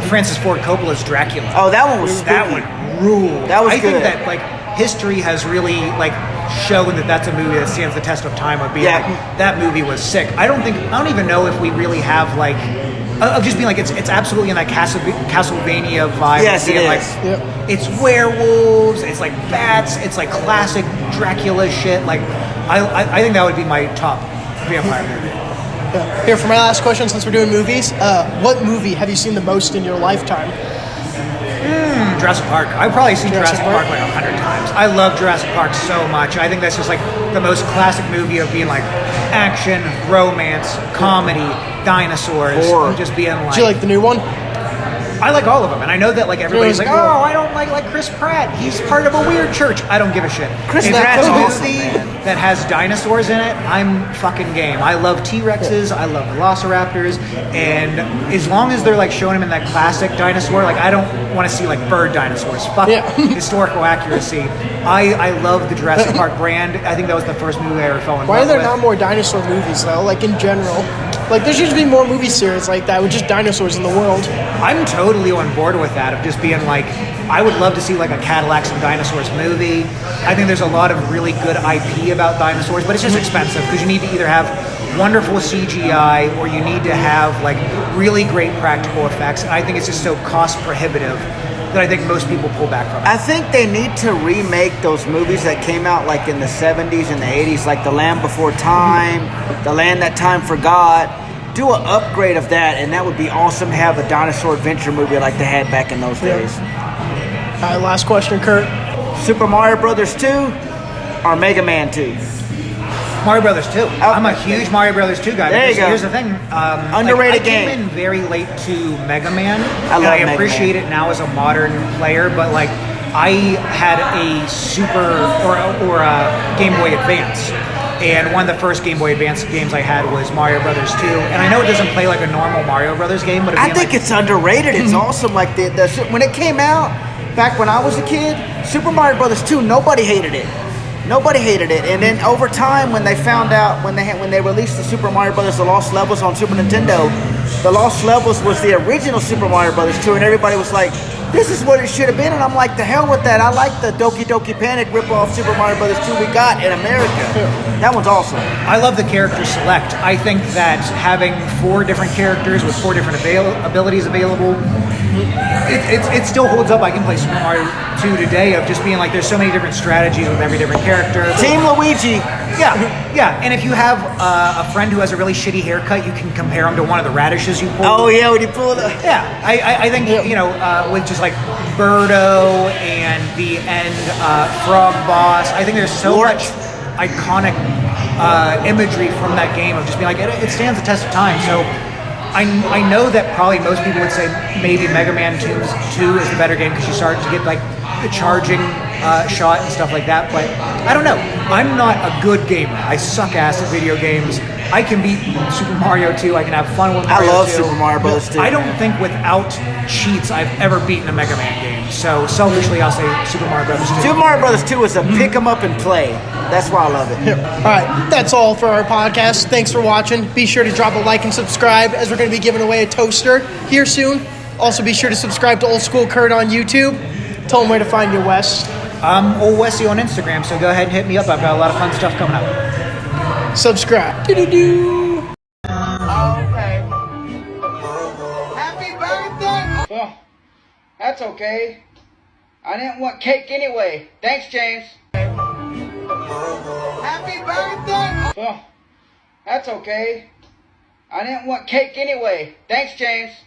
Speaker 3: Francis Ford Coppola's Dracula.
Speaker 1: Oh, that one was spooky.
Speaker 3: That one ruled.
Speaker 1: That was
Speaker 3: I
Speaker 1: good.
Speaker 3: think that history has really shown that that's a movie that stands the test of time of being that movie was sick. I don't even know if we really have of just being it's absolutely in that Castlevania vibe.
Speaker 1: Yes, it is.
Speaker 3: It's werewolves, it's bats, it's classic Dracula shit. I think that would be my top vampire movie.
Speaker 2: Here, for my last question, since we're doing movies, what movie have you seen the most in your lifetime?
Speaker 3: Jurassic Park. I've probably seen Jurassic Park 100 times. I love Jurassic Park so much. I think that's just the most classic movie of being action, romance, comedy, dinosaurs,
Speaker 1: horror.
Speaker 3: Just being
Speaker 2: Do you like the new one?
Speaker 3: I like all of them, and I know that everybody's oh, I don't like Chris Pratt. He's part of a weird church. I don't give a shit.
Speaker 1: Chris
Speaker 3: if
Speaker 1: Pratt's
Speaker 3: it's a
Speaker 1: awesome,
Speaker 3: movie
Speaker 1: man.
Speaker 3: that has dinosaurs in it, I'm fucking game. I love T-Rexes. I love velociraptors, and as long as they're showing them in that classic dinosaur, I don't want to see bird dinosaurs. Fuck historical accuracy. I love the Jurassic Park brand. I think that was the first movie I ever fell in love with.
Speaker 2: Why are there not more dinosaur movies though? In general, there should be more movie series like that with just dinosaurs in the world.
Speaker 3: I'm totally on board with that, of just being I would love to see a Cadillacs and Dinosaurs movie. I think there's a lot of really good IP about dinosaurs, but it's just expensive because you need to either have wonderful CGI or you need to have really great practical effects. And I think it's just so cost prohibitive that I think most people pull back from it.
Speaker 1: I think they need to remake those movies that came out in the 70s and the 80s, The Land Before Time, The Land That Time Forgot. Do an upgrade of that, and that would be awesome to have a dinosaur adventure movie like they had back in those days.
Speaker 2: All right, last question, Kurt.
Speaker 1: Super Mario Brothers 2 or Mega Man 2?
Speaker 3: Mario Brothers 2. I'm a huge Mario Brothers 2 guy.
Speaker 1: There you go.
Speaker 3: Here's the thing.
Speaker 1: Underrated
Speaker 3: I
Speaker 1: game.
Speaker 3: came in very late to Mega Man.
Speaker 1: I
Speaker 3: appreciate it now as a modern player, but I had a Super or a Game Boy Advance. And one of the first Game Boy Advance games I had was Mario Brothers 2. And I know it doesn't play like a normal Mario Brothers game, but
Speaker 1: I think it's underrated. It's awesome. When it came out, back when I was a kid, Super Mario Brothers 2, nobody hated it. Nobody hated it. And then over time, when they found out, when they released the Super Mario Brothers The Lost Levels on Super Nintendo, The Lost Levels was the original Super Mario Brothers 2, and everybody was like, this is what it should have been. And I'm like, the hell with that. I like the Doki Doki Panic rip-off Super Mario Brothers 2 we got in America. That one's awesome.
Speaker 3: I love the character select. I think that having 4 different characters with 4 different abilities available, it still holds up. I can play Super Mario 2 today of just being like, there's so many different strategies with every different character.
Speaker 1: Team Luigi.
Speaker 3: Yeah. And if you have a friend who has a really shitty haircut, you can compare him to one of the radishes you pull.
Speaker 1: Oh yeah, when you pull it up.
Speaker 3: Yeah, I think, with just like Birdo and the end Frog Boss, I think there's so much iconic imagery from that game of just being like, it stands the test of time. So I know that probably most people would say maybe Mega Man 2 is the better game because you start to get like the charging shot and stuff like that, but I don't know. I'm not a good gamer. I suck ass at video games. I can beat Super Mario 2. I can have fun with Mario 2.
Speaker 1: I love Super Mario Bros. 2.
Speaker 3: I don't think without cheats I've ever beaten a Mega Man game. So selfishly, I'll say Super Mario Brothers 2.
Speaker 1: Super Mario Brothers 2 is a pick 'em up and play. That's why I love it.
Speaker 2: All right, that's all for our podcast. Thanks for watching. Be sure to drop a like and subscribe, as we're going to be giving away a toaster here soon. Also, be sure to subscribe to Old School Curt on YouTube. Tell them where to find you, Wes.
Speaker 3: Old Wessie on Instagram, so go ahead and hit me up. I've got a lot of fun stuff coming up.
Speaker 2: Subscribe. Do-do-do.
Speaker 1: Okay. Happy birthday! Well, that's okay. I didn't want cake anyway. Thanks, James. Happy birthday! Well, that's okay. I didn't want cake anyway. Thanks, James.